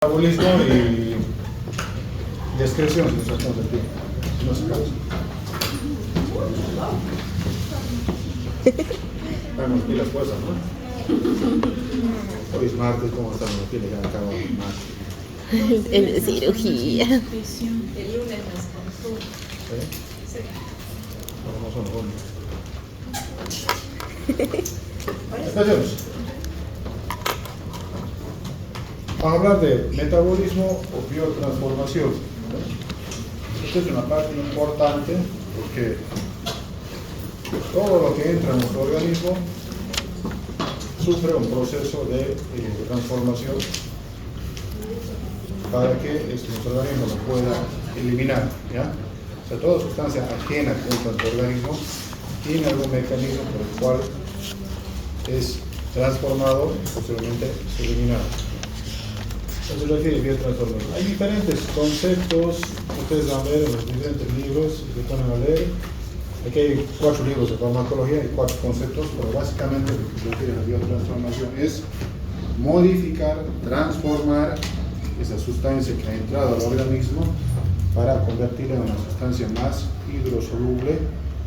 Metabolismo y excreción, si nos sacamos el tiempo. Si no sacamos. Estamos pilas puestas, ¿no? Hoy es martes, ¿cómo están las pilas? Ya acabo más. En cirugía. El lunes nos consulta. ¿Sí? No son hombres. Empecemos. Vamos a hablar de metabolismo o biotransformación. Esta es una parte importante porque todo lo que entra en nuestro organismo sufre un proceso de transformación para que nuestro organismo lo pueda eliminar, ¿ya? O sea, toda sustancia ajena que entra en tu organismo tiene algún mecanismo por el cual es transformado y posteriormente eliminado. Eso se refiere a biotransformación. Hay diferentes conceptos, ustedes van a ver en los diferentes libros que ponen a leer. Aquí hay 4 libros de farmacología y 4 conceptos, pero básicamente lo que se refiere a la biotransformación es modificar, transformar esa sustancia que ha entrado al organismo para convertirla en una sustancia más hidrosoluble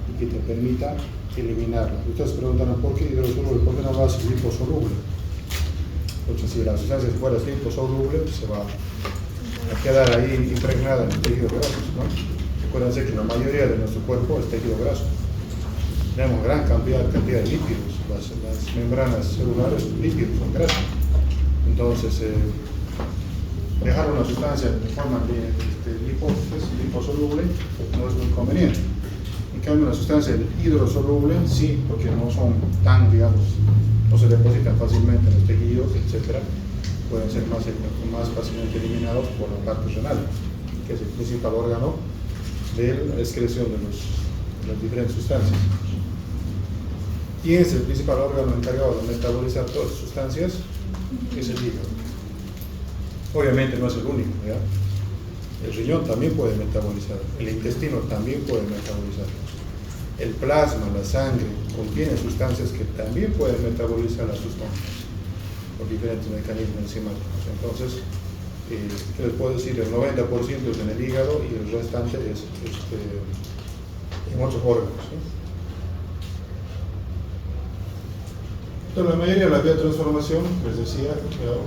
y que te permita eliminarla. Ustedes preguntarán ¿por qué hidrosoluble? ¿Por qué no lo hace liposoluble? Porque si la sustancia fuera liposoluble, se va a quedar ahí impregnada en el tejido graso, ¿no? Acuérdense que la mayoría de nuestro cuerpo es tejido graso. Tenemos gran cantidad de lípidos, las membranas celulares, lípidos son grasa. Entonces, dejar una sustancia de forma liposoluble no es muy conveniente. En cambio, una sustancia hidrosoluble sí, porque no son tan, digamos, no se depositan fácilmente en los tejidos, etc. Pueden ser más fácilmente eliminados por la parte renal, que es el principal órgano de la excreción de las diferentes sustancias. ¿Quién es el principal órgano encargado de metabolizar todas las sustancias? Es el hígado. Obviamente no es el único, ¿ya? El riñón también puede metabolizar, el intestino también puede metabolizar. El plasma, la sangre, contiene sustancias que también pueden metabolizar las sustancias por diferentes mecanismos enzimáticos. Entonces, ¿qué les puedo decir? El 90% es en el hígado y el restante es en otros órganos, ¿sí? Entonces, la mayoría de la biotransformación, les decía,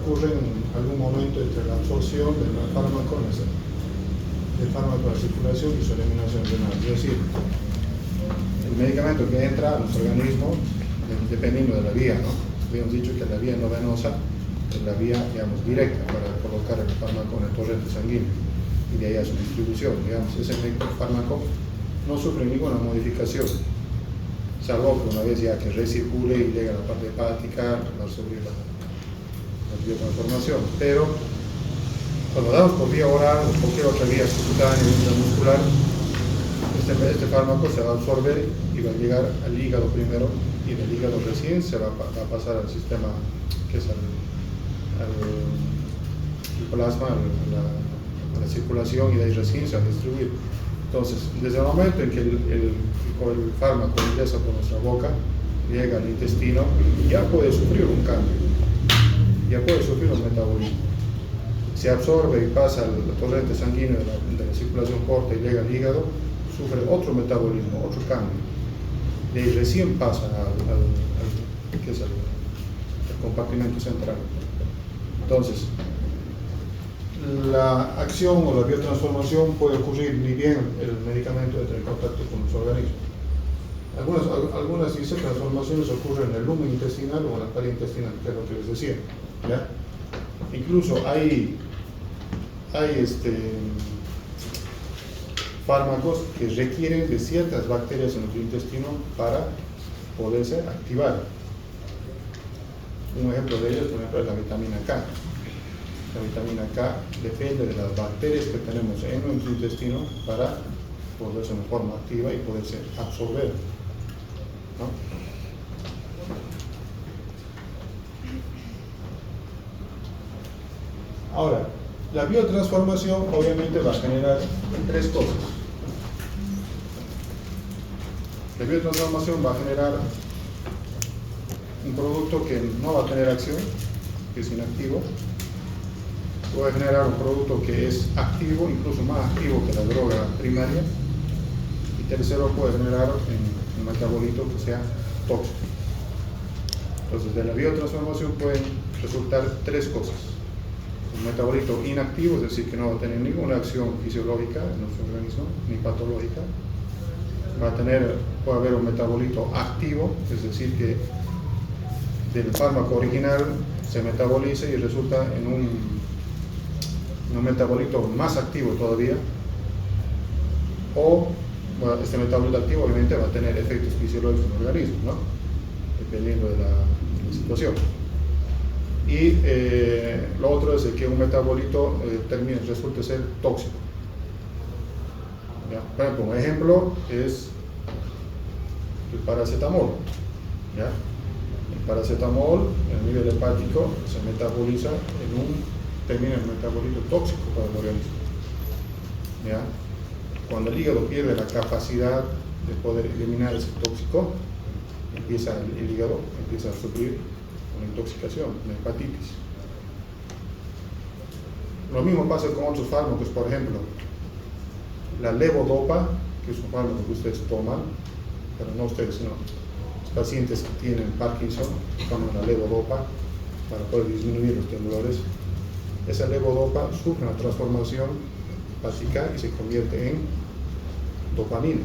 ocurre en algún momento entre la absorción del fármaco en la circulación y su eliminación renal. Es decir, el medicamento que entra a nuestro organismo, dependiendo de la vía, ¿no? Habíamos dicho que la vía no venosa es la vía, digamos, directa para colocar el fármaco en el torrente sanguíneo y de ahí a su distribución. Digamos, ese fármaco no sufre ninguna modificación, salvo que una vez ya que recircule y llega a la parte hepática, va a sufrir la biotransformación. Pero cuando damos por vía oral o cualquier otra vía subcutánea o intramuscular, este fármaco se va a absorber y va a llegar al hígado primero, y del hígado recién se va a pasar al sistema que es al plasma, a la circulación, y de ahí recién se va a distribuir. Entonces, desde el momento en que el fármaco ingresa por nuestra boca, llega al intestino, ya puede sufrir un cambio, ya puede sufrir un metabolismo. Se absorbe y pasa al torrente sanguíneo de la circulación corta y llega al hígado, sufre otro metabolismo, otro cambio. De ahí recién pasa al compartimento central. Entonces, la acción o la biotransformación puede ocurrir ni bien el medicamento entra en contacto con nuestro organismo. Algunas transformaciones ocurren en el lumen intestinal o en la pared intestinal, que es lo que les decía, ¿ya? Incluso hay fármacos que requieren de ciertas bacterias en nuestro intestino para poderse activar. Un ejemplo de ellos, por ejemplo, es la vitamina K. La vitamina K depende de las bacterias que tenemos en nuestro intestino para poderse de forma activa y poderse absorber, ¿no? Ahora, la biotransformación obviamente va a generar 3 cosas. La biotransformación va a generar un producto que no va a tener acción, que es inactivo, puede generar un producto que es activo, incluso más activo que la droga primaria. Y tercero, puede generar un metabolito que sea tóxico. Entonces, de la biotransformación pueden resultar tres cosas. Un metabolito inactivo, es decir, que no va a tener ninguna acción fisiológica en nuestro organismo, ni patológica. Puede haber un metabolito activo, es decir, que del fármaco original se metaboliza y resulta en un metabolito más activo todavía. O, bueno, este metabolito activo obviamente va a tener efectos fisiológicos en el organismo, ¿no? Dependiendo de la situación. Y lo otro es que un metabolito resulte ser tóxico. ¿Ya? Por ejemplo, un ejemplo es el paracetamol. ¿Ya? El paracetamol en el nivel hepático se metaboliza termina en un metabolito tóxico para el organismo. ¿Ya? Cuando el hígado pierde la capacidad de poder eliminar ese tóxico, el hígado empieza a sufrir una intoxicación, una hepatitis. Lo mismo pasa con otros fármacos, por ejemplo, la levodopa, que es un fármaco que ustedes toman, pero no ustedes, sino los pacientes que tienen Parkinson, toman la levodopa para poder disminuir los temblores. Esa levodopa sufre una transformación hepática y se convierte en dopamina.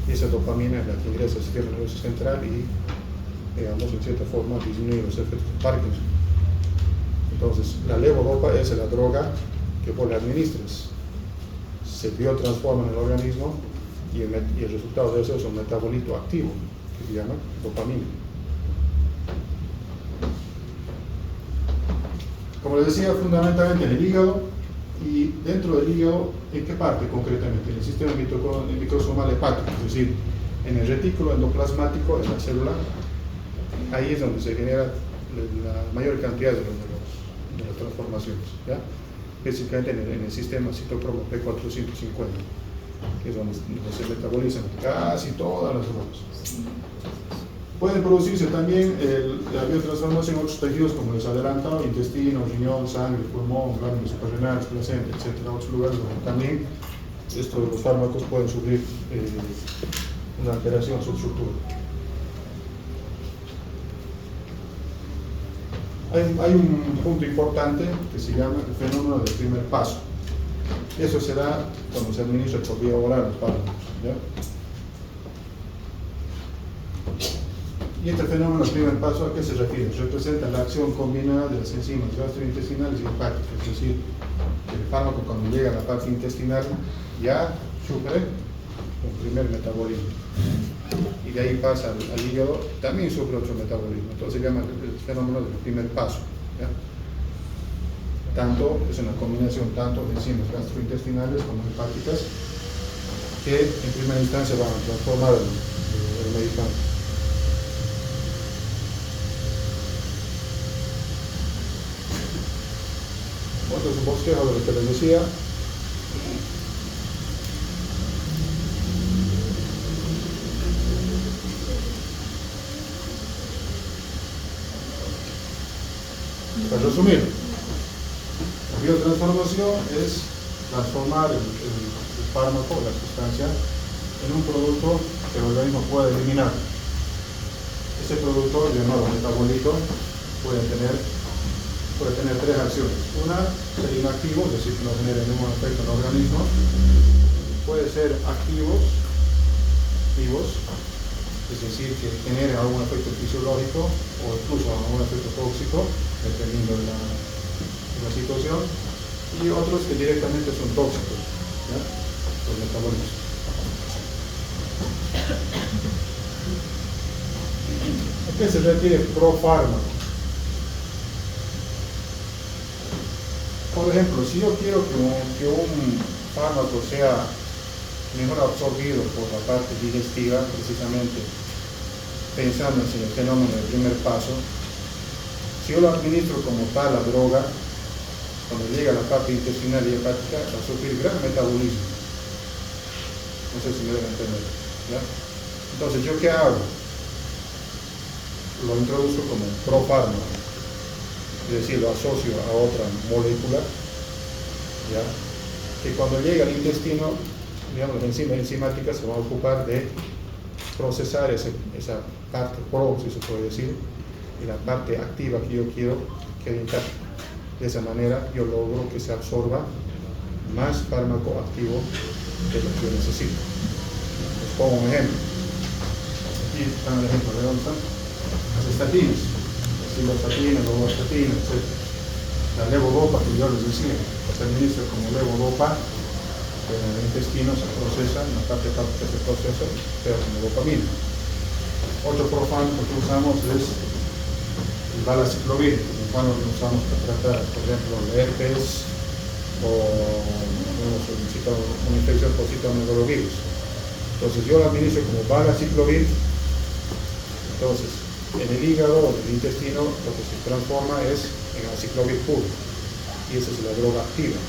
Y esa dopamina es la que ingresa al sistema nervioso central y, digamos, en cierta forma disminuye los efectos de Parkinson. Entonces, la levodopa es la droga que vos le administras. Se biotransforma en el organismo y el resultado de eso es un metabolito activo que se llama dopamina. Como les decía, fundamentalmente en el hígado, y dentro del hígado, ¿en qué parte concretamente? En el sistema microsomal hepático, es decir, en el retículo endoplasmático de la célula. Ahí es donde se genera la mayor cantidad de las transformaciones, ¿ya? Específicamente en el sistema citocromo P450, que es donde se metabolizan casi todas las drogas. Pueden producirse también la biotransformación en otros tejidos, como les adelantado, intestino, riñón, sangre, pulmón, glándulas suprarrenales, placenta, etc. Otros lugares donde también los fármacos pueden sufrir una alteración en su estructura. Hay un punto importante que se llama el fenómeno del primer paso. Eso se da cuando se administra por vía oral los fármacos, ¿ya? Y este fenómeno del primer paso, ¿a qué se refiere? Representa la acción combinada de las enzimas gastrointestinales y hepáticas, es decir, que el fármaco cuando llega a la parte intestinal ya sufre un primer metabolismo. Y de ahí pasa al hígado, también sufre otro metabolismo. Entonces se llama el fenómeno del primer paso, ¿ya? Es una combinación tanto de enzimas gastrointestinales como hepáticas que en primera instancia van a transformar el medicamento. Otro es un bosquejo de lo que les decía. Para resumir, la biotransformación es transformar el fármaco, la sustancia, en un producto que el organismo puede eliminar. Ese producto, llamado metabolito, puede tener tres acciones. Una, ser inactivo, es decir, que no genere ningún efecto en el organismo. Puede ser activos, es decir, que genere algún efecto fisiológico o incluso algún efecto tóxico, dependiendo de la situación. Y otros que directamente son tóxicos, ¿ya? Los metabolitos. ¿A qué se refiere profármaco? Por ejemplo, si yo quiero que un fármaco sea mejor absorbido por la parte digestiva, precisamente pensando en el fenómeno del primer paso, si yo lo administro como tal la droga, cuando llega a la parte intestinal y hepática, va a sufrir gran metabolismo. No sé si me deben entender, ¿ya? Entonces, ¿yo qué hago? Lo introduzco como profármaco. es decir, lo asocio a otra molécula, ¿ya? Que cuando llega al intestino, digamos, las enzimas enzimáticas se van a ocupar de procesar esa parte pro, si se puede decir, y la parte activa que yo quiero quede intacta. De esa manera yo logro que se absorba más fármaco activo de lo que yo necesito. Les pongo un ejemplo. Aquí están el ejemplo de dónde están las estatinas, las simvastatina, rovastatina, etc. La levodopa que yo les decía, se administra como levodopa, que en el intestino se procesa, en la parte hepática se procesa, pero como dopamina. Otro profármaco que usamos es el valaciclovir, que cuando lo usamos para tratar, por ejemplo, el herpes o una infección por citomegalovirus. Entonces yo lo administro como valaciclovir. Entonces, en el hígado o en el intestino lo que se transforma es en aciclovir puro, y esa es la droga activa.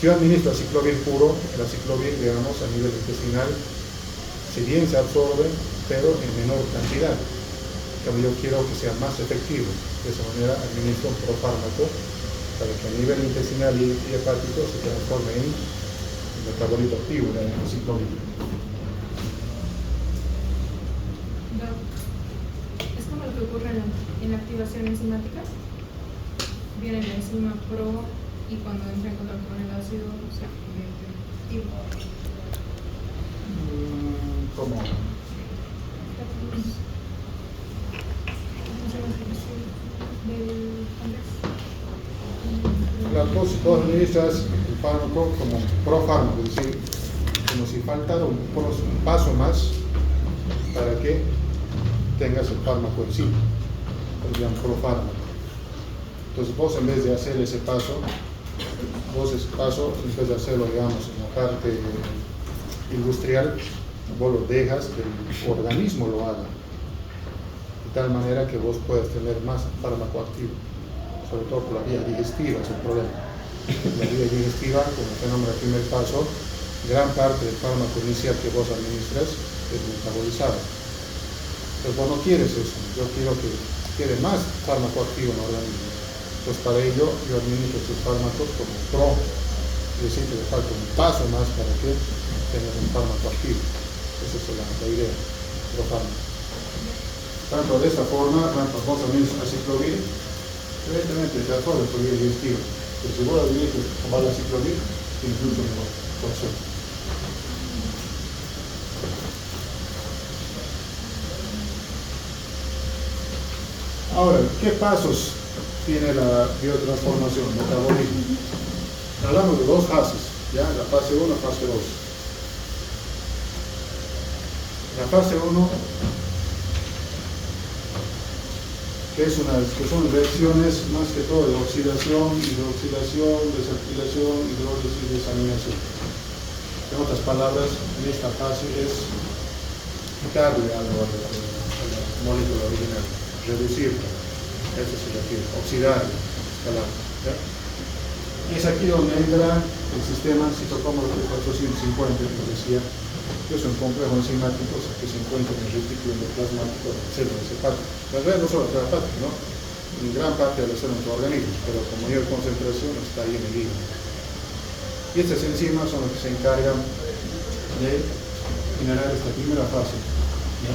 Si yo administro aciclovir puro, el aciclovir, digamos, a nivel intestinal, si bien se absorbe, pero en menor cantidad. Como yo quiero que sea más efectivo, de esa manera administro un profármaco para que a nivel intestinal y hepático se transforme en metabolito activo del aciclovir. Es como lo que ocurre en la activación enzimática. Viene la enzima pro y cuando entra en contacto con el ácido se convierte en activo. ¿Cómo? Vos administras el fármaco como profármaco, es decir, como si faltara un paso más para que tengas el fármaco en sí, lo llaman profármaco. Entonces vos, en vez de hacer ese paso, en vez de hacerlo, digamos, en la parte industrial, vos lo dejas que el organismo lo haga, de tal manera que vos puedas tener más fármaco activo, sobre todo por la vía digestiva, es el problema. La vía digestiva, como se nombra el primer paso, gran parte del fármaco inicial que vos administras es metabolizado. Entonces vos no quieres eso, yo quiero que quede más fármaco activo en el organismo. Entonces para ello yo administro estos fármacos como pro, es decir, que le falta un paso más para que tengas un fármaco activo. Esa es la idea, pro fármaco. Tanto de esta forma, vos administras aciclovir, evidentemente se absorbe por vía digestiva, pero si vos administras con valaciclovir, incluso mejor, por suerte. Ahora, ¿qué pasos tiene la biotransformación, el metabolismo? Hablamos de dos fases, ¿ya? La fase 1 y la fase 2. La fase 1, que son reacciones más que todo de oxidación, hidroxidación, desactivación, hidrólisis, desaminación. En otras palabras, en esta fase es quitarle algo a la molécula original, reducirla, eso se refiere, oxidarla, escalarla. Y es aquí donde entra el sistema citocromo 450, que decía, que es un complejo enzimático que se encuentra en el retículo endoplasmático de las células hepáticas. En realidad no solo las hepáticas, ¿no? En gran parte de las células de nuestro organismo, pero con mayor concentración está ahí en el hígado. Y estas enzimas son las que se encargan de generar esta primera fase, ¿no?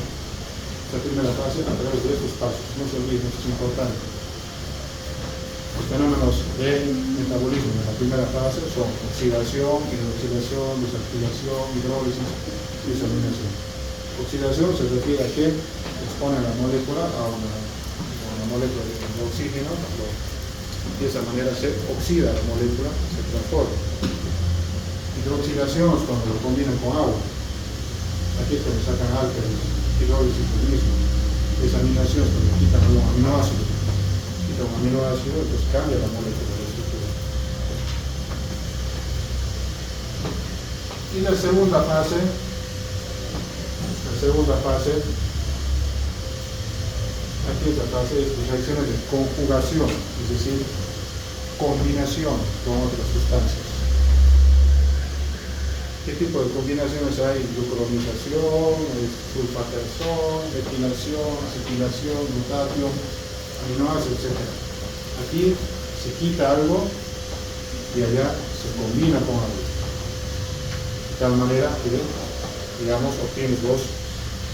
Esta primera fase a través de estos pasos, no se olviden, esto es importante. Los fenómenos de metabolismo en la primera fase son oxidación, hidroxidación, desactivación, hidrólisis y desaminación. Oxidación se refiere a que expone la molécula a una molécula de oxígeno, y de esa manera se oxida la molécula, se transforma. Hidroxidación es cuando lo combinan con agua. Aquí es cuando sacan álcalis, hidrólisis del mismo. Desaminación es cuando quitan los aminoácidos. Un aminoácido, entonces cambia la molécula de estructura. Y la segunda fase, aquí esta fase es reacciones de conjugación, es decir, combinación con otras sustancias. ¿Qué tipo de combinaciones hay? Glucuronización, sulfatazón, etilación, acetilación, glutatión. aminoácidos, etc. Aquí se quita algo y allá se combina con algo. De tal manera que, digamos, obtienes vos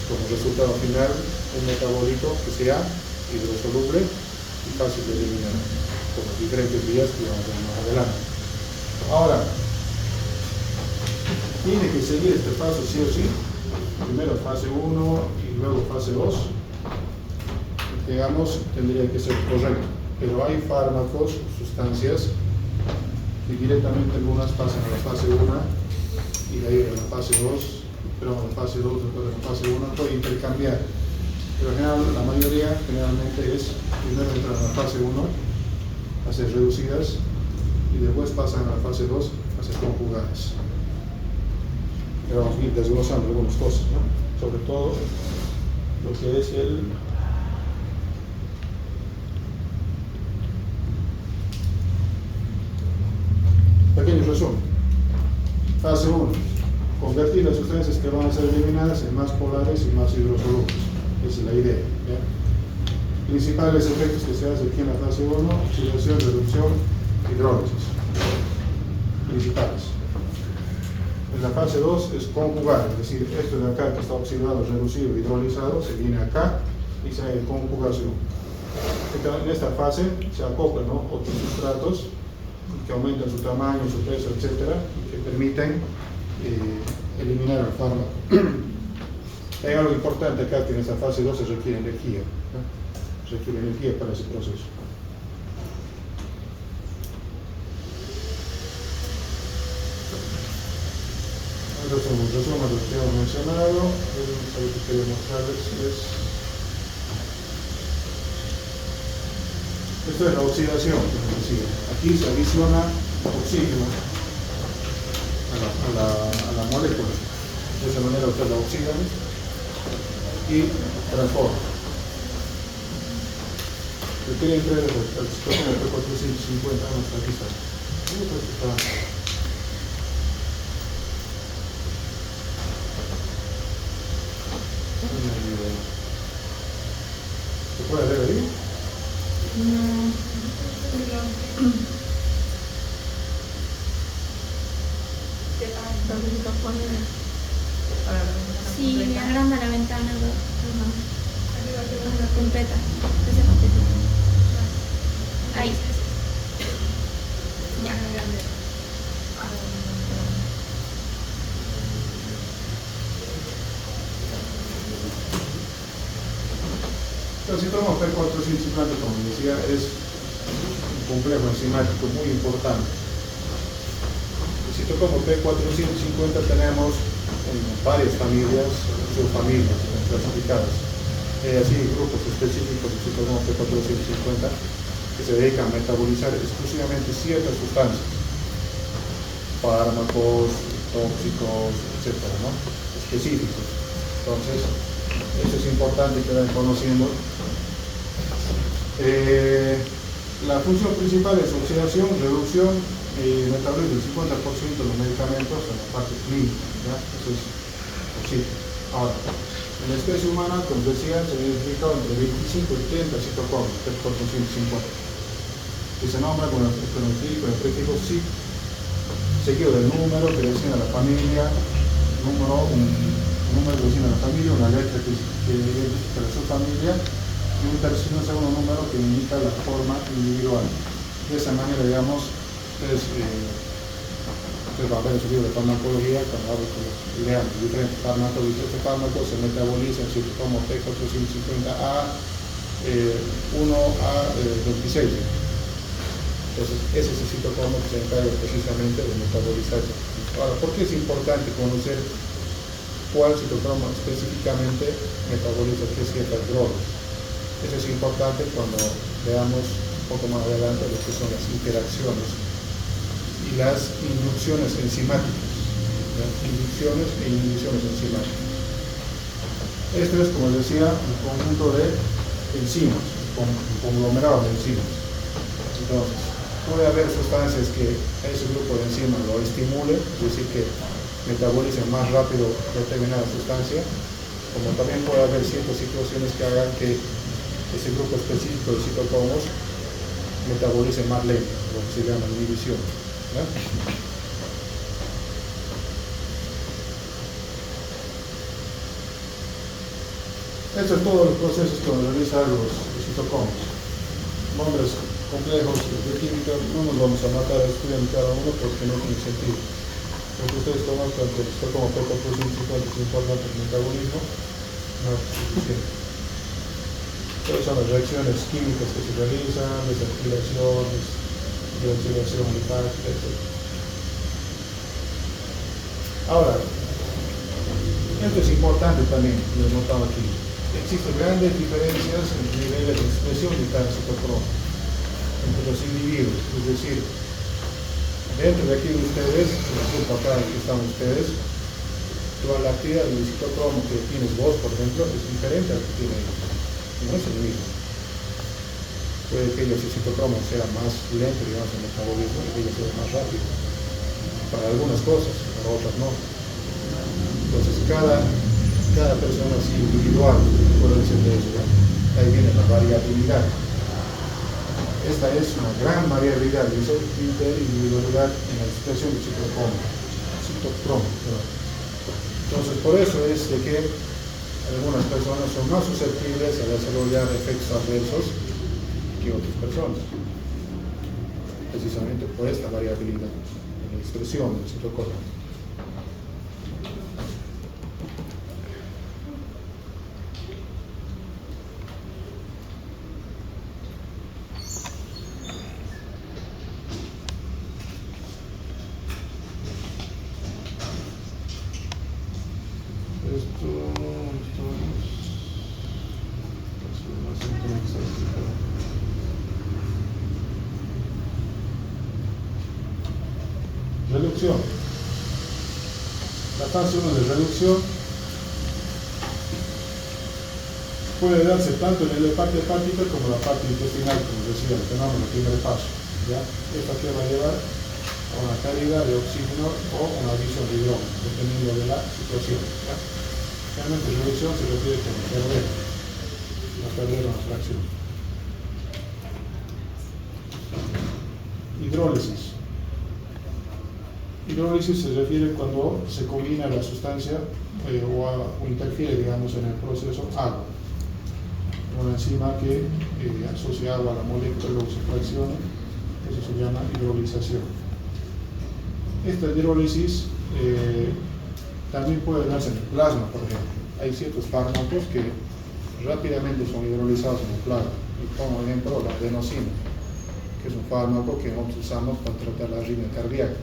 como resultado final un metabolito que sea hidrosoluble y fácil de eliminar por las diferentes vías que vamos a ver más adelante. Ahora, tiene que seguir este paso sí o sí. Primero fase 1 y luego fase 2. Digamos, tendría que ser correcto. Pero hay fármacos, sustancias, que directamente algunas pasan a la fase 1 y de ahí a la fase 2, pero a la fase 2 después de la fase 1 puede intercambiar. Pero en general, la mayoría generalmente es primero entran a la fase 1, fases reducidas, y después pasan a la fase 2, fases conjugadas. Y vamos a ir desglosando algunas cosas, ¿no? Sobre todo lo que es el pequeño resumen. Fase 1. Convertir las sustancias que van a ser eliminadas en más polares y más hidrosolubles. Esa es la idea, ¿ya? Principales efectos que se hacen aquí en la fase 1: oxidación, reducción, hidrólisis. Principales. En la fase 2 es conjugar, es decir, esto de acá que está oxidado, reducido, hidrolizado, se viene acá y se hace conjugación. En esta fase se acoplan, ¿no?, otros sustratos que aumentan su tamaño, su peso, etc., y que permiten eliminar el fármaco. Hay algo importante acá, que en esta fase 2 se requiere energía, ¿no? Se requiere energía para ese proceso. Entonces, un resumen de lo que hemos mencionado. Lo que quería mostrarles es esto es la oxidación, es decir, aquí se adiciona oxígeno a la molécula. De esa manera ustedes la oxidan y transforman. Yo quería entrar al sistema de P450, aquí está. ¿Se puede leer ahí? No. Sí, me agranda la ventana. Completa. Ahí. Ya. Entonces, si tomamos P450, como decía, es un complejo enzimático muy importante. Si tocamos P450 tenemos varias familias, subfamilias clasificadas. Así grupos específicos de citocromo P450 que se dedican a metabolizar exclusivamente ciertas sustancias, fármacos, tóxicos, etcétera, ¿no?, específicos. Entonces, eso es importante que vayan conociendo. La función principal es oxidación, reducción y metabolismo del 50% de los medicamentos en la parte clínica, ¿ya? Eso es oxígeno. Ahora, en la especie humana, como decía, se ha identificado entre 25 y 30 citocromas, P450, que se nombra con el prefijo CIP, seguido del número que designa la familia, un número que designa la familia, una letra que identifica la subfamilia, y un segundo número que indica la forma individual. De esa manera, digamos, ustedes van a ver en su libro de farmacología, cuando hablo con los diferentes fármacos, dice este fármaco se metaboliza en citocromo P450A, 1A26. Entonces, ese es el citocromo que se encarga precisamente de metabolizarse. Ahora, ¿por qué es importante conocer cuál citocromo específicamente metaboliza qué ciertas drogas? Eso es importante cuando veamos un poco más adelante lo que son las interacciones y las inducciones enzimáticas. Inducciones e inhibiciones enzimáticas. Esto es, como decía, un conjunto de enzimas, un conglomerado de enzimas. Entonces, puede haber sustancias que ese grupo de enzimas lo estimule, es decir, que metabolicen más rápido determinada sustancia, como también puede haber ciertas situaciones que hagan que ese grupo específico de citocromos metabolice más lento, lo que se llama inhibición. ¿Ya? Eso es todo el proceso que realizan los citocromos. Nombres complejos de química, no nos vamos a matar estudiando cada uno porque no tiene sentido. Lo que ustedes conozcan que el citocromo poco produce es importante el metabolismo, no es suficiente. Todas son las reacciones químicas que se realizan, desalquilaciones, dioxidación alifática, etc. Ahora, esto es importante también, lo he notado aquí. Existen grandes diferencias en el nivel de expresión de cada citocromo entre los individuos, es decir, dentro de aquí de ustedes, en el grupo acá en que están ustedes, toda la actividad del citocromo que tienes vos, por ejemplo, es diferente a la que tiene ellos, no es el mismo. Puede que ellos el citocromo sea más lento, digamos, en el metabolismo, y ellos sea más rápido, para algunas cosas, para otras no. Entonces, cada persona es individual, por decirlo de eso, ¿no? Ahí viene la variabilidad. Esta es una gran variabilidad de individualidad en la expresión del citocromo. Entonces, por eso es de que algunas personas son más susceptibles a desarrollar efectos adversos que otras personas, precisamente por esta variabilidad en la expresión del citocromo. Reducción. La fase 1 de reducción puede darse tanto en la parte hepática como en la parte intestinal, como decía, el fenómeno primer paso. ¿Ya? Esto que va a llevar a una caída de oxígeno o una adición de hidrógeno, dependiendo de la situación. ¿Ya? Realmente reducción se refiere con perder una fracción. Hidrólisis. Hidrólisis se refiere cuando se combina la sustancia o interfiere, digamos, en el proceso agua. Una enzima que asocia agua a la molécula y luego se fracciona, eso se llama hidrolización. Esta hidrólisis también puede darse en el plasma, por ejemplo. Hay ciertos fármacos que rápidamente son hidrolizados en el plasma. Y como ejemplo, la adenosina, que es un fármaco que nosotros usamos para tratar la arritmia cardíaca.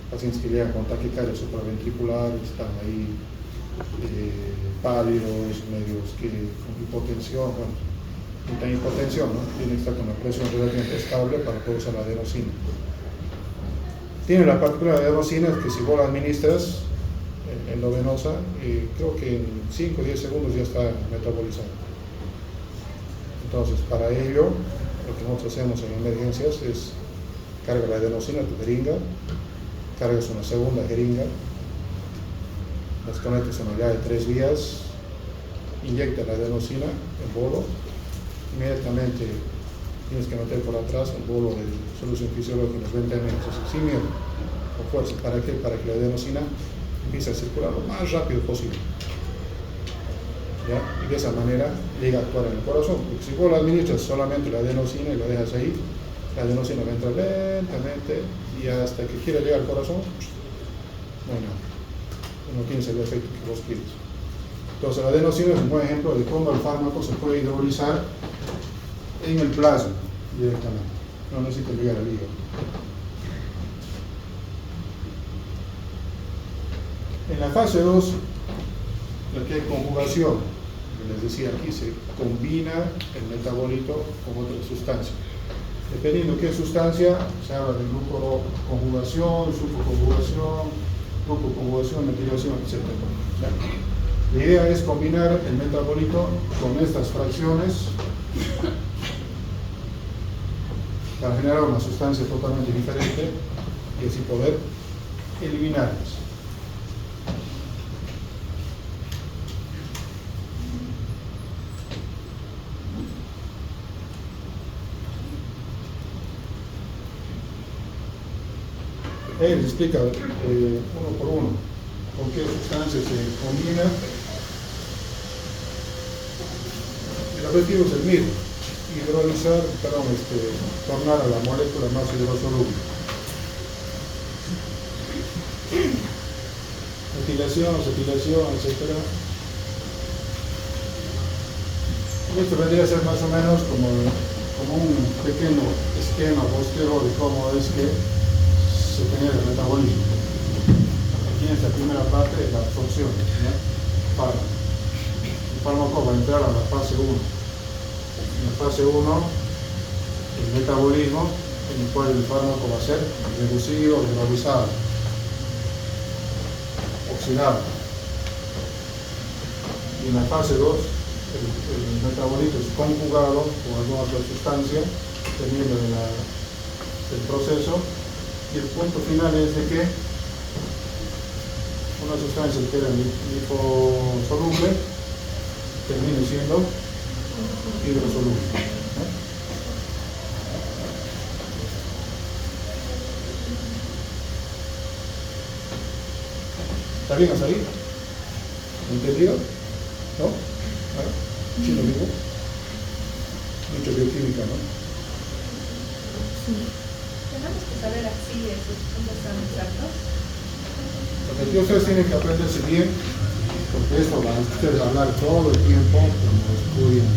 Pacientes que llegan con taquicardia supraventricular, están ahí pálidos, medios que con hipotensión, bueno, no tienen hipotensión, ¿no? Tienen que estar con una presión relativamente estable para poder usar la adenosina. Tiene la particularidad de la adenosina que si vos la administras en la venosa, creo que en 5 o 10 segundos ya está metabolizado. Entonces, para ello, lo que nosotros hacemos en emergencias es cargar la adenosina en tu jeringa, cargas una segunda jeringa, las conectas a una llave de 3 vías, inyecta la adenosina en bolo, inmediatamente tienes que meter por atrás un bolo de solución fisiológica unos 20 minutos, sin miedo, con fuerza. ¿Para qué? Para que la adenosina empiece a circular lo más rápido posible. ¿Ya? Y de esa manera llega a actuar en el corazón. Porque si vos la administras solamente la adenosina y la dejas ahí, la adenosina va a entrar lentamente y hasta que quiera llegar al corazón, no hay nada. No tienes el efecto que vos quieres. Entonces la adenosina es un buen ejemplo de cómo el fármaco se puede hidrolizar en el plasma directamente. No necesita llegar al hígado. En la fase 2, la que hay conjugación, les decía aquí, se combina el metabolito con otra sustancia. Dependiendo qué sustancia, se habla de glucoconjugación, sulfoconjugación, glucoconjugación, metilación, etc. La idea es combinar el metabolito con estas fracciones para generar una sustancia totalmente diferente y así poder eliminarlas. Él explica uno por uno con qué sustancia se combina. El objetivo es el mismo, tornar a la molécula más hidrosoluble. Metilación, acetilación, etc. Esto vendría a ser más o menos como un pequeño esquema posterior de cómo es que se genera el metabolismo. Aquí en esta primera parte es la absorción, ¿no? El fármaco va a entrar a la fase 1. En la fase 1, el metabolismo, en el cual el fármaco va a ser reducido, hidrolizado, oxidado. Y en la fase 2, el metabolito es conjugado con alguna otra sustancia, dependiendo del proceso, y el punto final es de que una sustancia que era liposoluble termine siendo hidrosoluble. ¿Está bien hasta ahí? ¿Entendido? ¿No? ¿Sí lo digo? Mucha bioquímica, ¿no? Sí. Tenemos que saber así esos puntos tan exactos. Porque ustedes tienen que aprenderse bien, porque esto van a ustedes a hablar todo el tiempo cuando estudian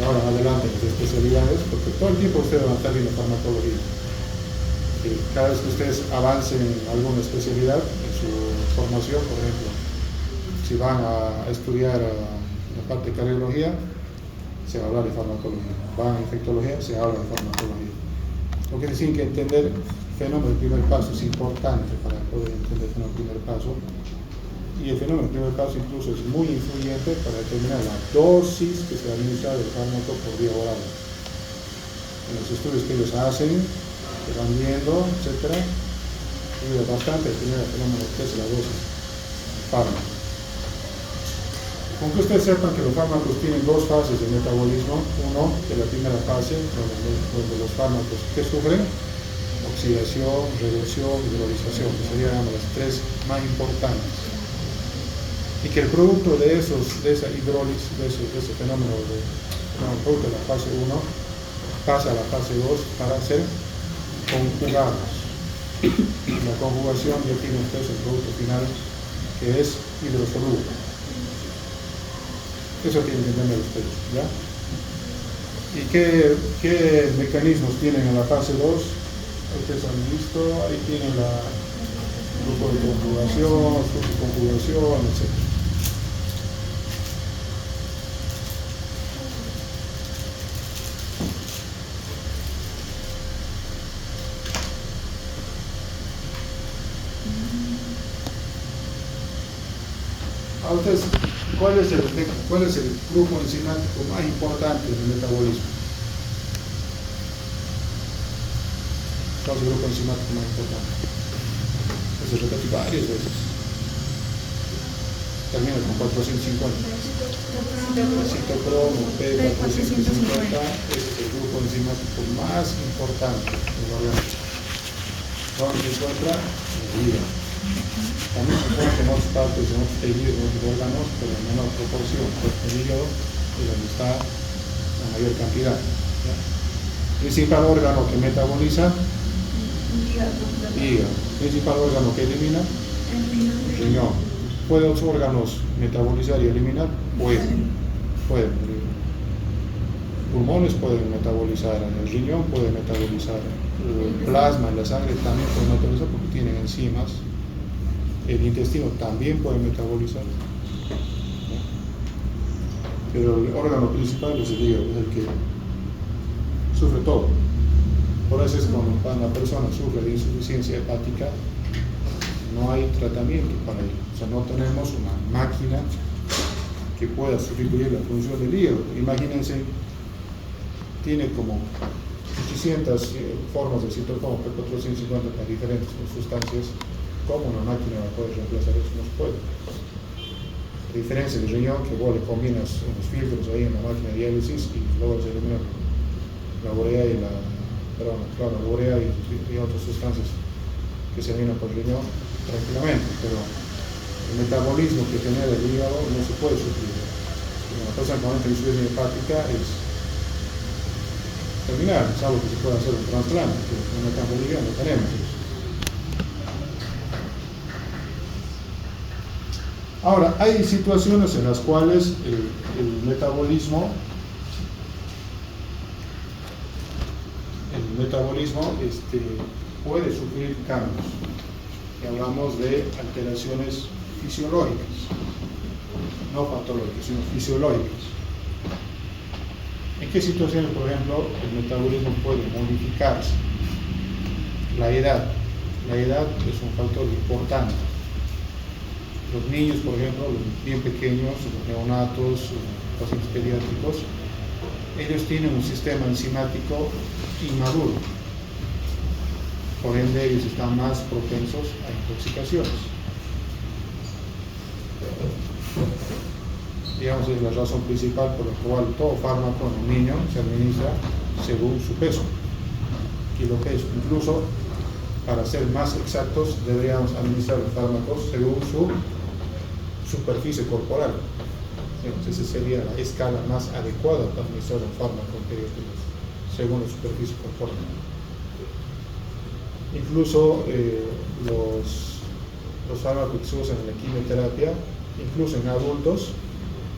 ahora adelante las especialidades, porque todo el tiempo ustedes van a estar viendo farmacología. Cada vez que ustedes avancen en alguna especialidad en su formación, por ejemplo, si van a estudiar la parte de cardiología, se va a hablar de farmacología. Van a infectología, se habla de farmacología. Lo que tienen que entender, el fenómeno del primer paso es importante para poder entender el fenómeno del primer paso. Y el fenómeno del primer paso incluso es muy influyente para determinar la dosis que se administra del fármaco por vía oral. En los estudios que ellos hacen, que van viendo, etc., ayuda bastante a determinar el fenómeno que es la dosis del fármaco. Con que ustedes sepan que los fármacos tienen dos fases de metabolismo. Uno, de la primera fase, donde los fármacos que sufren oxidación, reducción, hidrolización, que serían las tres más importantes. Y que el producto de esa hidrólisis, de ese fenómeno, el producto de la fase 1, pasa a la fase 2 para ser conjugados. La conjugación ya tiene ustedes el producto final, que es hidrosoluble. Eso tienen que entender ustedes, ¿ya? ¿Y qué mecanismos tienen en la fase 2? Ustedes han visto, ahí tienen el grupo de conjugación, etc. Entonces, ¿cuál es el grupo enzimático más importante del metabolismo? ¿Cuál es el grupo enzimático más importante? Se repite varias veces. Termina con 450. Citocromo P450 es el grupo enzimático más importante del organismo. ¿Dónde se encuentra? En el hígado. También se encuentra en otras partes, en otros tejidos, en otros órganos, pero en menor proporción. El hígado es donde está la mayor cantidad. ¿Ya? El principal órgano que metaboliza, hígado. El principal órgano que elimina, riñón. ¿Puede otros órganos metabolizar y eliminar? Pueden. Pulmones pueden metabolizar, el riñón puede metabolizar, el plasma en la sangre también puede metabolizar porque tienen enzimas. El intestino también puede metabolizar, pero el órgano principal es el hígado, es el que sufre todo. Por eso es cuando una persona sufre de insuficiencia hepática, no hay tratamiento para ello. O sea, no tenemos una máquina que pueda sustituir la función del hígado. Imagínense, tiene como 800 formas de citocromo P450 para diferentes sustancias. ¿Cómo una máquina va a poder reemplazar eso? No se puede. A diferencia del riñón, que vos le combinas unos filtros ahí en la máquina de diálisis y logras eliminar la urea y la urea y otras sustancias que se eliminan por el riñón tranquilamente, pero el metabolismo que genera el hígado no se puede suplir. Una persona con insuficiencia hepática es terminal, salvo que se puede hacer un trasplante, que en la Camboya no tenemos eso. Ahora, hay situaciones en las cuales el metabolismo puede sufrir cambios. Y hablamos de alteraciones fisiológicas, no patológicas, sino fisiológicas. ¿En qué situaciones, por ejemplo, el metabolismo puede modificarse? La edad. La edad es un factor importante. Los niños, por ejemplo, los bien pequeños, los neonatos, los pacientes pediátricos, ellos tienen un sistema enzimático inmaduro. Por ende, ellos están más propensos a intoxicaciones. Digamos, es la razón principal por la cual todo fármaco en un niño se administra según su peso, kilo peso. Incluso, para ser más exactos, deberíamos administrar los fármacos según su superficie corporal. Entonces, esa sería la escala más adecuada para administrar un fármaco según la superficie corporal. Incluso los fármacos que se usan en la quimioterapia, incluso en adultos,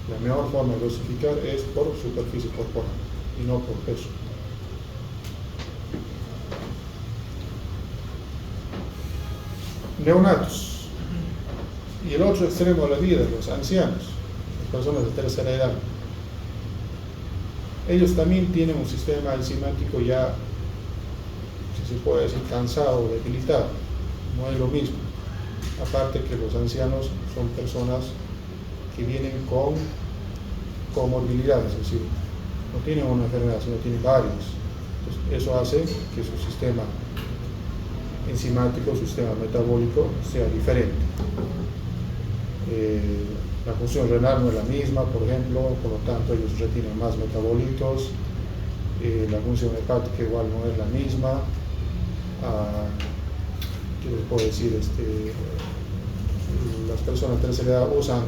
la mejor forma de dosificar es por superficie corporal y no por peso. Neonatos. Y el otro extremo de la vida, los ancianos, las personas de tercera edad. Ellos también tienen un sistema enzimático ya, si se puede decir, cansado o debilitado. No es lo mismo. Aparte que los ancianos son personas que vienen con comorbilidades, es decir, no tienen una enfermedad, sino tienen varias. Entonces, eso hace que su sistema enzimático, su sistema metabólico sea diferente. La función renal no es la misma, por ejemplo, por lo tanto ellos retienen más metabolitos. La función hepática igual no es la misma. ¿Qué les puedo decir? Las personas de tercera edad usan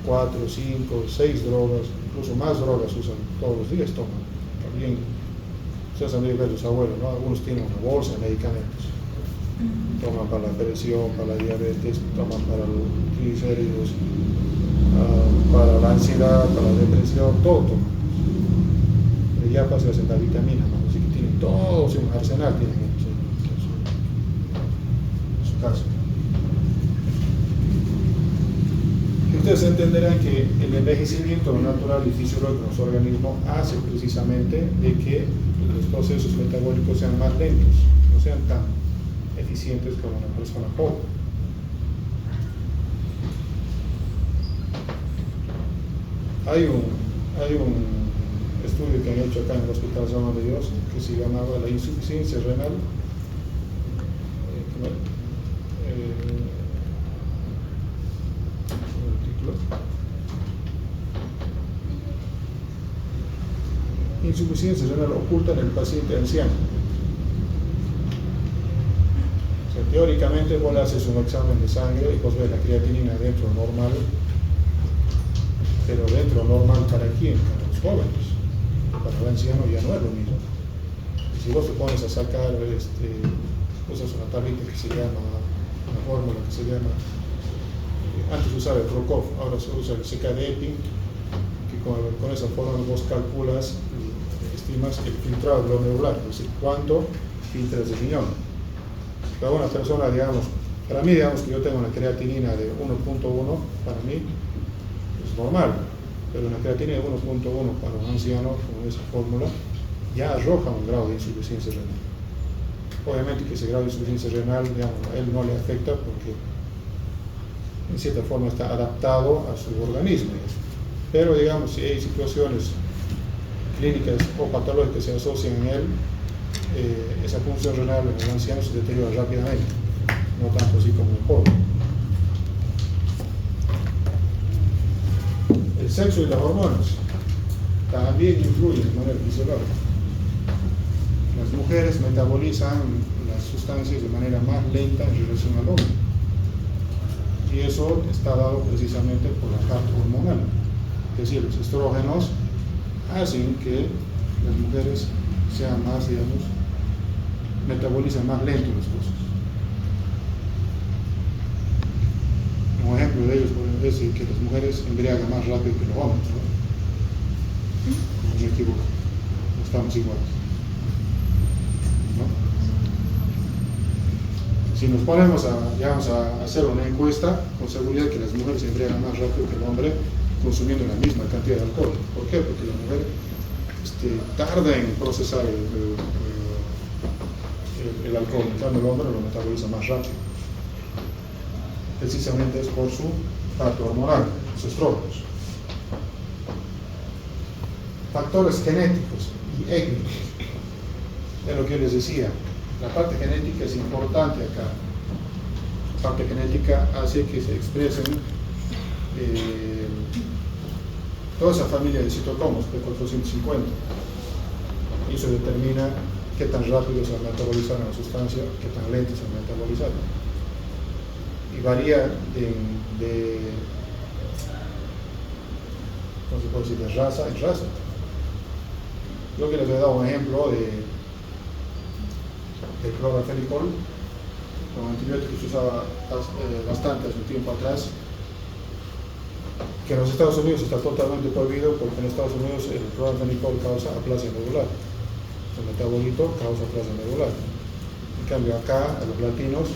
4, 5, 6 drogas, incluso más drogas usan todos los días, toman. También ustedes han visto sus abuelos, ¿no? Algunos tienen una bolsa de medicamentos. Toman para la presión, para la diabetes, toman para los triglicéridos, para la ansiedad, para la depresión, todo toman. Pero ya pasa a la vitamina, ¿no? Así que tienen todo un arsenal, tienen en su caso. Ustedes entenderán que el envejecimiento natural y fisiológico de nuestro organismo hace precisamente de que los procesos metabólicos sean más lentos, no sean tan eficientes como una persona joven. Hay un estudio que han hecho acá en el Hospital San Juan de Dios que se llamaba la insuficiencia renal. Insuficiencia renal oculta en el paciente anciano. O sea, teóricamente vos le haces un examen de sangre y vos ves la creatinina dentro normal, pero dentro normal ¿para quién? Para los jóvenes. Para el anciano ya no es lo mismo. Y si vos te pones a sacar, usas una tablita que se llama, una fórmula que se llama, antes usaba el Rokov, ahora se usa el CKD-EPI, que con esa fórmula vos calculas, estimas el filtrado glomerular, es decir, cuánto filtras de riñón. Para una persona, digamos, para mí, digamos que yo tengo una creatinina de 1.1, para mí es normal, pero una creatinina de 1.1 para un anciano con esa fórmula ya arroja un grado de insuficiencia renal. Obviamente que ese grado de insuficiencia renal, digamos, a él no le afecta porque en cierta forma está adaptado a su organismo, pero digamos, si hay situaciones clínicas o patológicas que se asocian en él, esa función renal en el anciano se deteriora rápidamente, no tanto así como en el joven. El sexo y las hormonas también influyen de manera fisiológica. las mujeres metabolizan las sustancias de manera más lenta en relación al hombre. Y eso está dado precisamente por la parte hormonal. Es decir, los estrógenos hacen que las mujeres sean más, digamos, metabolizan más lento las cosas. Un ejemplo de ellos puede decir que las mujeres embriagan más rápido que los hombres, ¿no? No me equivoco, no estamos iguales, ¿no? Si nos ponemos a hacer una encuesta, con seguridad que las mujeres se embriagan más rápido que el hombre consumiendo la misma cantidad de alcohol. ¿Por qué? Porque la mujer tarda en procesar el alcohol, en cambio el hombre lo metaboliza más rápido. Precisamente es por su parte hormonal, los estrógenos. Factores genéticos y étnicos. Es lo que yo les decía. La parte genética es importante acá. La parte genética hace que se expresen toda esa familia de citocromos, P450. Y eso determina qué tan rápido se va a metabolizar una sustancia, qué tan lento se va a metabolizar. Y varía ¿cómo se puede decir? De raza en raza. Yo que les he dado un ejemplo de clorafenicol, un antibiótico que se usaba bastante hace un tiempo atrás, que en los Estados Unidos está totalmente prohibido porque en Estados Unidos el clorafenicol causa aplasia medular, el metabolito causa aplasia medular. En cambio acá a los latinos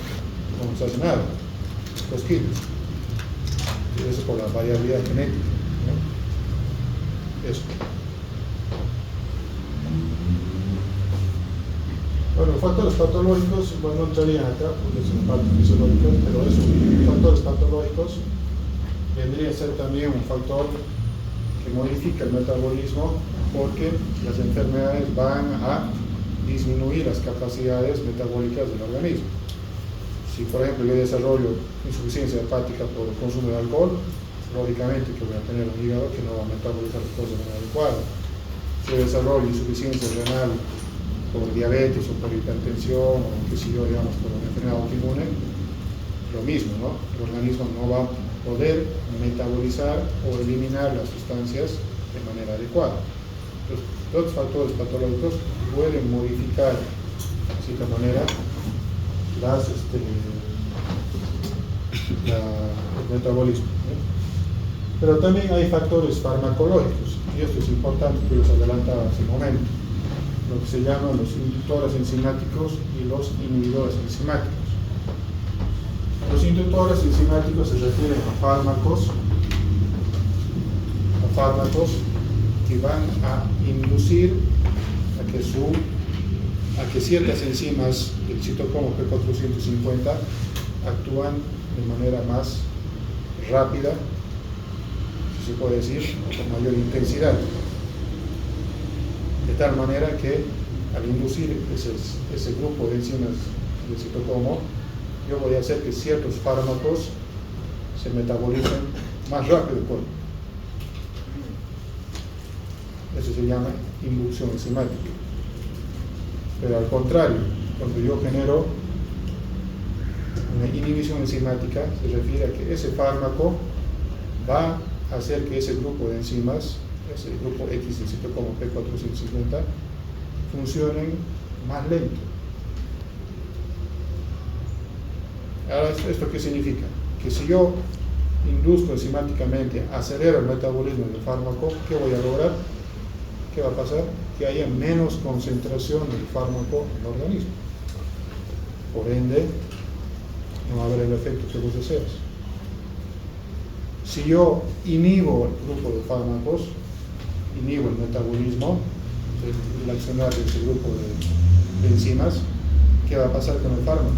no se hace nada, cosquillas. Y eso por la variabilidad genética, ¿no? Eso. Bueno, factores patológicos, bueno, no entrarían acá porque son parte fisiológica, pero eso, factores patológicos vendría a ser también un factor que modifica el metabolismo porque las enfermedades van a disminuir las capacidades metabólicas del organismo. Si por ejemplo yo desarrollo insuficiencia hepática por el consumo de alcohol, lógicamente que voy a tener un hígado que no va a metabolizar las cosas de manera adecuada. Si yo desarrollo insuficiencia renal por diabetes o por hipertensión o qué sé yo, digamos, por una enfermedad autoinmune, lo mismo, ¿no? El organismo no va a poder metabolizar o eliminar las sustancias de manera adecuada. Entonces, todos los factores patológicos pueden modificar de cierta manera el metabolismo, ¿no? Pero también hay factores farmacológicos, y esto es importante que los adelantaba hace un momento, lo que se llaman los inductores enzimáticos y los inhibidores enzimáticos. Los inductores enzimáticos se refieren a fármacos que van a inducir a que ciertas enzimas del citocromo P450 actúan de manera más rápida, si se puede decir, con mayor intensidad. De tal manera que al inducir ese grupo de enzimas del citocromo, yo voy a hacer que ciertos fármacos se metabolicen más rápido del cuerpo. Eso se llama inducción enzimática. Pero al contrario, cuando yo genero una inhibición enzimática, se refiere a que ese fármaco va a hacer que ese grupo de enzimas, ese grupo X del citocromo P450, funcionen más lento. Ahora, ¿esto qué significa? Que si yo induzco enzimáticamente, acelero el metabolismo del fármaco, ¿qué voy a lograr? ¿Qué va a pasar? Que haya menos concentración del fármaco en el organismo. Por ende, no va a haber el efecto que vos deseas. Si yo inhibo el grupo de fármacos, inhibo el metabolismo, el accionar de ese grupo de enzimas, ¿qué va a pasar con el fármaco?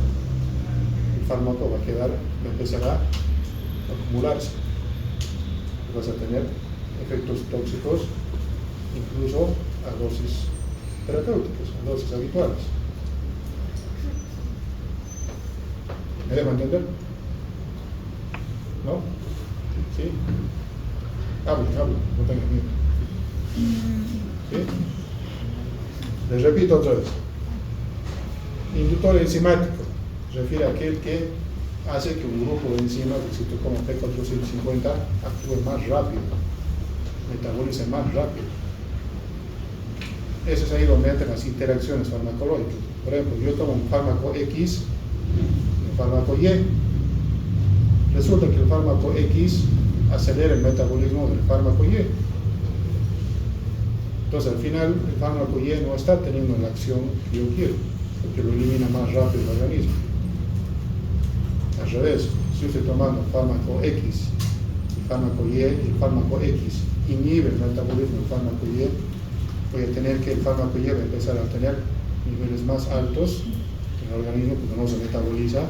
El fármaco va a empezar a acumularse. Vas a tener efectos tóxicos, incluso a dosis terapéuticas, a dosis habituales. ¿Me dejo entender? ¿No? ¿Sí? Hable, no tengas miedo. ¿Sí? Les repito otra vez. Inductor enzimático se refiere a aquel que hace que un grupo de enzimas, si tú como P450, actúe más rápido, metabolice más rápido. Eso es ahí donde entran las interacciones farmacológicas. Por ejemplo, yo tomo un fármaco X y un fármaco Y. Resulta que el fármaco X acelera el metabolismo del fármaco Y. Entonces, al final, el fármaco Y no está teniendo la acción que yo quiero, porque lo elimina más rápido el organismo. Al revés, si yo estoy tomando fármaco X y fármaco Y, el fármaco X inhibe el metabolismo del fármaco Y, voy a tener que el fármaco Y va a empezar a tener niveles más altos en el organismo porque no se metaboliza,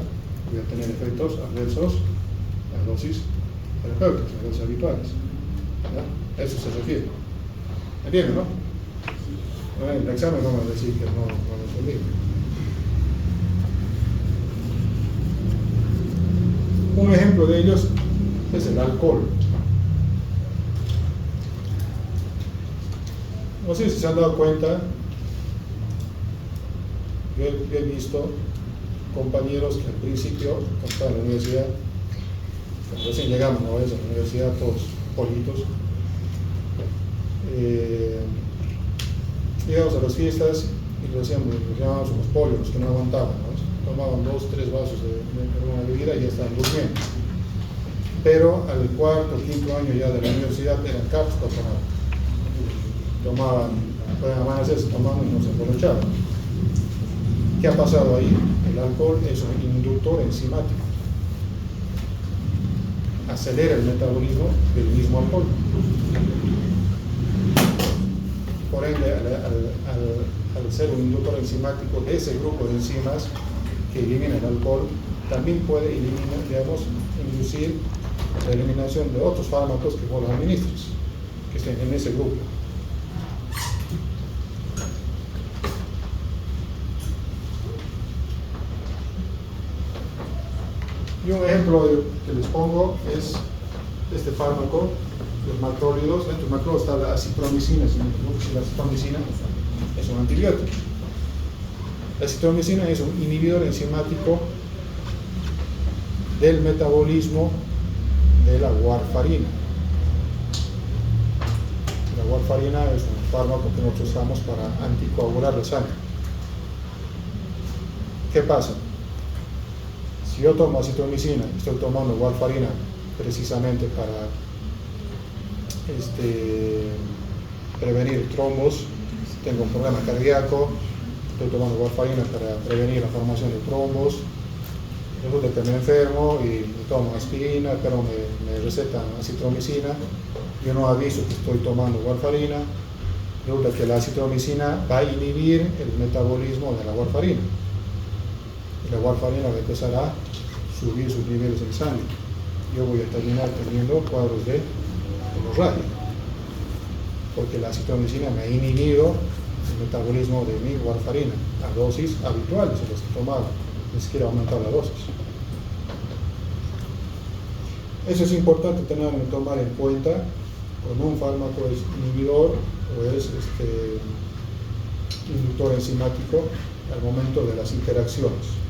voy a tener efectos adversos a dosis terapéuticas, a dosis habituales. ¿Ya? Eso se refiere. ¿Entienden, no? Bueno, en el examen vamos a decir que no es lo mismo. Un ejemplo de ellos es el alcohol. No sé si se han dado cuenta, yo he visto compañeros que al principio, cuando estaban en la universidad, cuando recién llegamos a la universidad, todos pollitos, llegamos a las fiestas y los llamábamos los polios, los que no aguantaban, ¿no? Tomaban 2 o 3 vasos de una bebida y ya estaban durmiendo. Pero al cuarto o quinto año ya de la universidad eran capos para tomar. Tomaban, pueden amanecerse tomando y no se emborrachaban. ¿Qué ha pasado ahí? El alcohol es un inductor enzimático. Acelera el metabolismo del mismo alcohol. Por ende, al ser un inductor enzimático de ese grupo de enzimas que elimina el alcohol, también puede inducir la eliminación de otros fármacos que vos los administres, que estén en ese grupo. Y un ejemplo que les pongo es este fármaco, los macrólidos. Dentro del macrólido está la acitromicina. La acitromicina es un antibiótico. La acitromicina es un inhibidor enzimático del metabolismo de la warfarina. La warfarina es un fármaco que nosotros usamos para anticoagular la sangre. ¿Qué pasa? Si yo tomo acitromicina, estoy tomando warfarina precisamente para prevenir trombos, tengo un problema cardíaco, estoy tomando warfarina para prevenir la formación de trombos, resulta que me enfermo y me tomo aspirina, pero me recetan acitromicina, yo no aviso que estoy tomando warfarina, resulta que la acitromicina va a inhibir el metabolismo de la warfarina. La warfarina va a empezar a subir sus niveles en sangre. Yo voy a terminar teniendo cuadros de hemorragia, porque la acitromicina me ha inhibido el metabolismo de mi warfarina a dosis habituales en las que tomaba, ni siquiera aumentar la dosis. Eso es importante tomar en cuenta cuando un fármaco es inhibidor o es inductor enzimático al momento de las interacciones.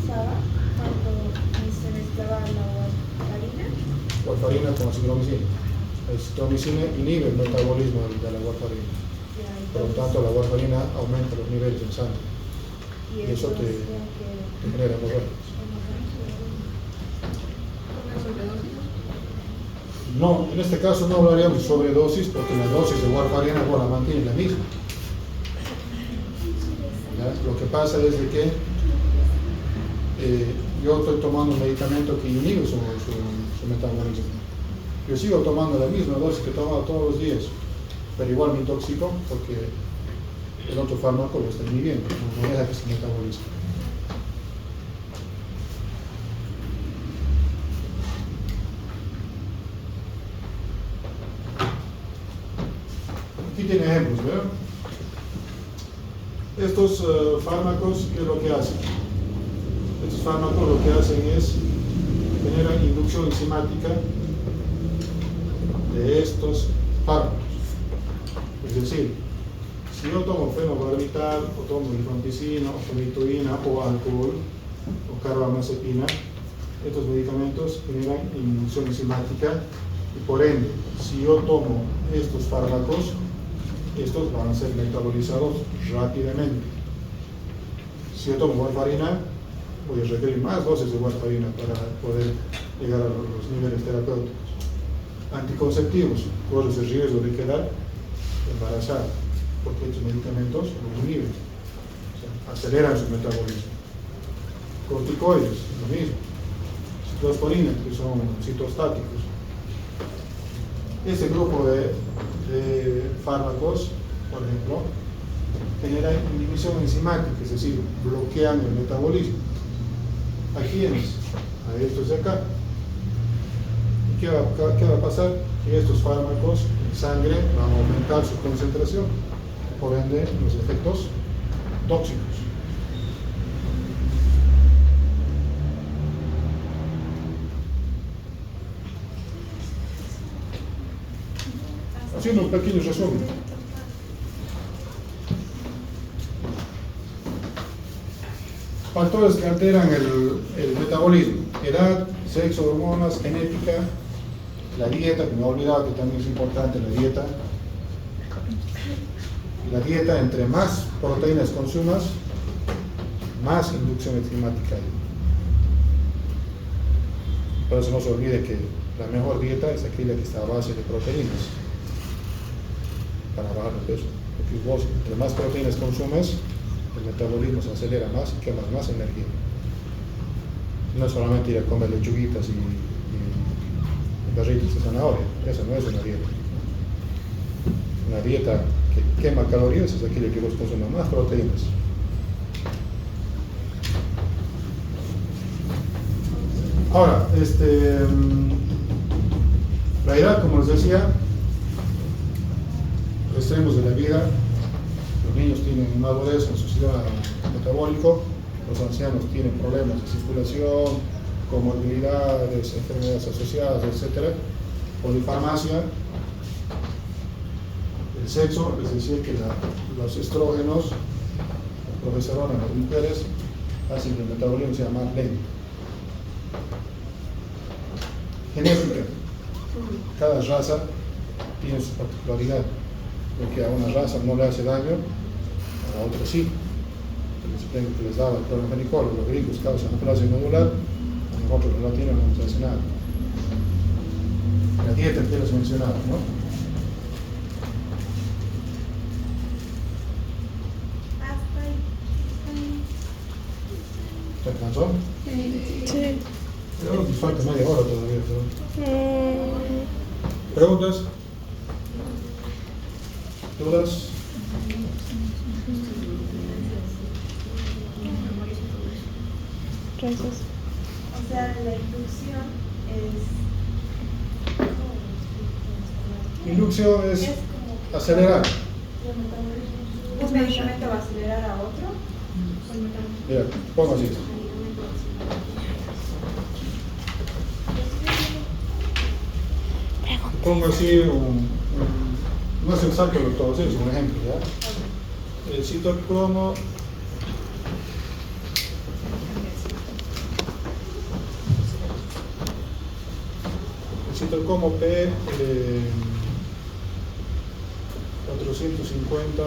Cuando se mezclaba la warfarina con acitromicina. La acitromicina inhibe el metabolismo de la warfarina. Por lo tanto, la warfarina aumenta los niveles en sangre. Y eso te genera hemorragias. ¿Una sobredosis? No, en este caso no hablaríamos de sobredosis porque la dosis de warfarina vos la mantienes la misma. ¿Ya? Lo que pasa es de que yo estoy tomando un medicamento que inhibe su metabolismo. Yo sigo tomando la misma dosis que tomaba todos los días, pero igual me intoxico porque el otro fármaco lo está inhibiendo, no deja que se metabolice. Aquí tiene ejemplos, ¿verdad? Estos fármacos, ¿qué es lo que hacen? Estos fármacos lo que hacen es generar inducción enzimática de estos fármacos. Es decir, Si yo tomo fenobarbital, o tomo rifampicina, o fenitoína, o alcohol, o carbamazepina, estos medicamentos generan inhibición enzimática y por ende, si yo tomo estos fármacos, estos van a ser metabolizados rápidamente. Si yo tomo warfarina, voy a requerir más dosis de warfarina para poder llegar a los niveles terapéuticos. Anticonceptivos, corres el riesgo de quedar embarazada, porque estos medicamentos lo inhiben, o sea, aceleran su metabolismo. Corticoides, lo mismo. Ciclosporina, que son citostáticos. Este grupo de fármacos, por ejemplo, generan inhibición enzimática, es decir, bloquean el metabolismo. ¿A quiénes? A estos de acá. ¿Y qué va a pasar? Que estos fármacos en sangre van a aumentar su concentración, por ende los efectos tóxicos. Haciendo un pequeño resumen. Factores que alteran el metabolismo: edad, sexo, hormonas, genética, la dieta, que me he olvidado que también es importante la dieta. La dieta, entre más proteínas consumas, más inducción enzimática hay. Por eso no se olvide que la mejor dieta es aquella que está a base de proteínas para bajar de peso. Porque vos, entre más proteínas consumes, el metabolismo se acelera más y quemas más energía. No es solamente ir a comer lechuguitas y barritos de zanahoria, eso no es una dieta. Una dieta que quema calorías es aquella que vos consumas más proteínas. Ahora, la edad, como les decía, los extremos de la vida. Los niños tienen inmadurez en su sistema metabólico, los ancianos tienen problemas de circulación, comorbilidades, enfermedades asociadas, etc. Polifarmacia. El sexo, es decir, que los estrógenos, la progesterona en las mujeres, hacen que el metabolismo sea más lento. Genética. Cada raza tiene su particularidad. Lo que a una raza no le hace daño, a la otra sí. El disciplina que les daba el clorofenicol, los gringos causan aplasia nodular, a nosotros los latinos no nos hace nada. La dieta que les mencionaba, ¿no? ¿Te alcanzó? Sí. Pero nos falta media hora todavía. ¿Preguntas? ¿Dudas? Gracias. O sea, la inducción es... Inducción es como que acelerar. un medicamento va a acelerar a otro. Mira, pongo así. Pongo así no es exacto lo que todo es un ejemplo, ¿ya? El citocromo P 450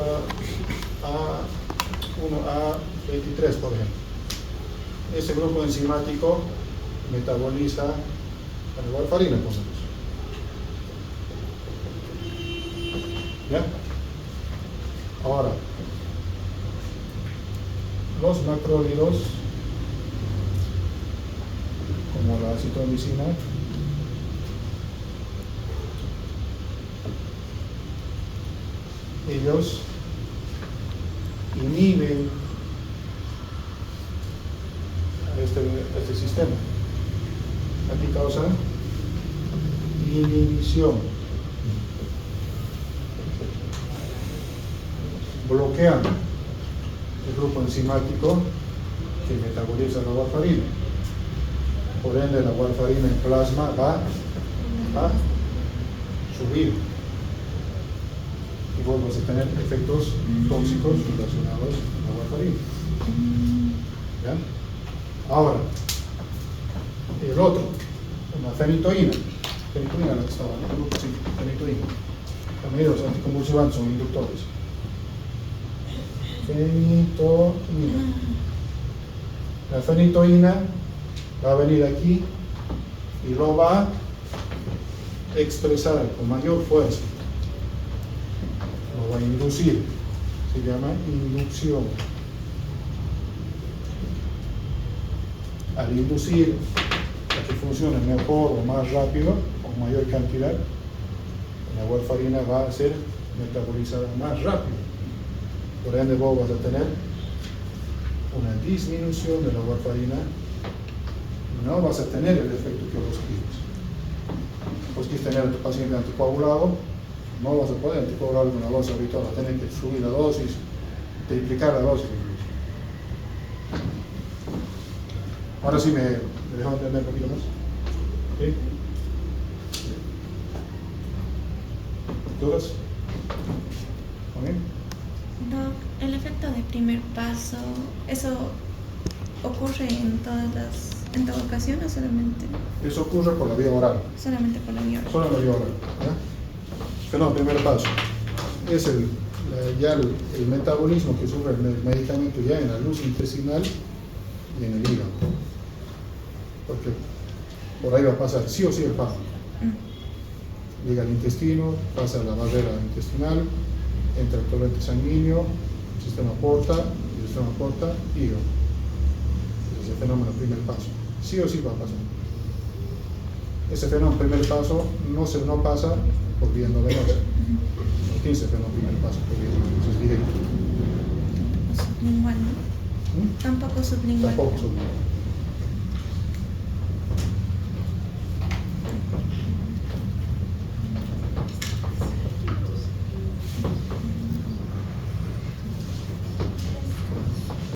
A1A23, por ejemplo. Ese grupo enzimático metaboliza la warfarina, por ejemplo. ¿Ya? Ahora, los macrólidos, como la acitromicina, ellos inhiben este sistema. Aquí causan inhibición. Bloquean el grupo enzimático que metaboliza la warfarina. Por ende, la warfarina en plasma va a subir. y vos vas a tener efectos tóxicos relacionados a la warfarina. ¿Ya? Ahora, el otro, una fenitoína. Fenitoína la que estaba, ¿no? Sí, fenitoína. También los anticonvulsivantes son inductores. Fenitoína. La fenitoína va a venir aquí y lo va a expresar con mayor fuerza. Lo va a inducir. Se llama inducción. Al inducir a que funcione mejor o más rápido, con mayor cantidad, la warfarina va a ser metabolizada más rápido. Por ende, vos vas a tener una disminución de la warfarina. No vas a tener el efecto que vos quieres. Vos quieres tener a tu paciente anticoagulado, no vas a poder anticoagular con una dosis habitual, vas a tener que subir la dosis, triplicar la dosis. Ahora sí me dejo entender un poquito más. ¿Sí? ¿Dudas? ¿Ok? Doc, el efecto de primer paso, ¿eso ocurre en toda ocasión o solamente Eso ocurre por la vía oral. solamente por la vía oral? Solo en la vía oral. ¿Ya? No, primer paso. Es ya el metabolismo que sufre el medicamento ya en la luz intestinal y en el hígado. Porque por ahí va a pasar sí o sí el fármaco. Llega al intestino, pasa la barrera intestinal, entra el torrente sanguíneo, sistema porta, hígado. Ese es el fenómeno primer paso. Sí o sí va a pasar. Ese fenómeno primer paso no pasa por vía endovenosa. No tiene ese fenómeno primer paso por vía endovenosa, es directo. Sublingual, ¿no? Tampoco sublingual. Tampoco sublingual.